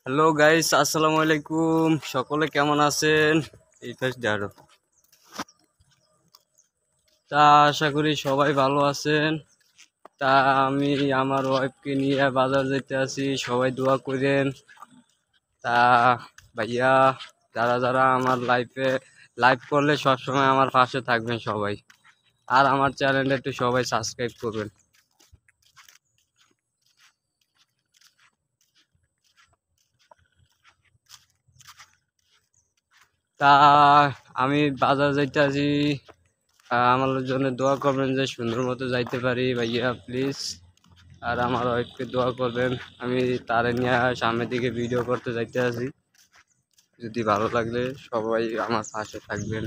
Hello guys, আসসালামু আলাইকুম। সকলে কেমন আছেন? এই ফার্স্ট ডারো। তা আশা করি সবাই ভালো আছেন। তা আমি আমার ওয়াইফকে নিয়ে বাজার যেতে আছি, সবাই দোয়া করেন। তা ভাইয়া, যারা যারা আমার লাইভ করলে সবসময় আমার পাশে থাকবেন সবাই, আর আমার চ্যানেলটা একটু সবাই সাবস্ক্রাইব করবেন। তা আমি বাজার যাইতে আছি, আমার জন্য দোয়া করবেন যে সুন্দর মতো যাইতে পারি ভাইয়া প্লিজ। আর আমার ওয়াইফকে দোয়া করবেন, আমি তারে নিয়ে সামনের দিকে ভিডিও করতে যাইতে আছি। যদি ভালো লাগলে সবাই আমার পাশে থাকবেন।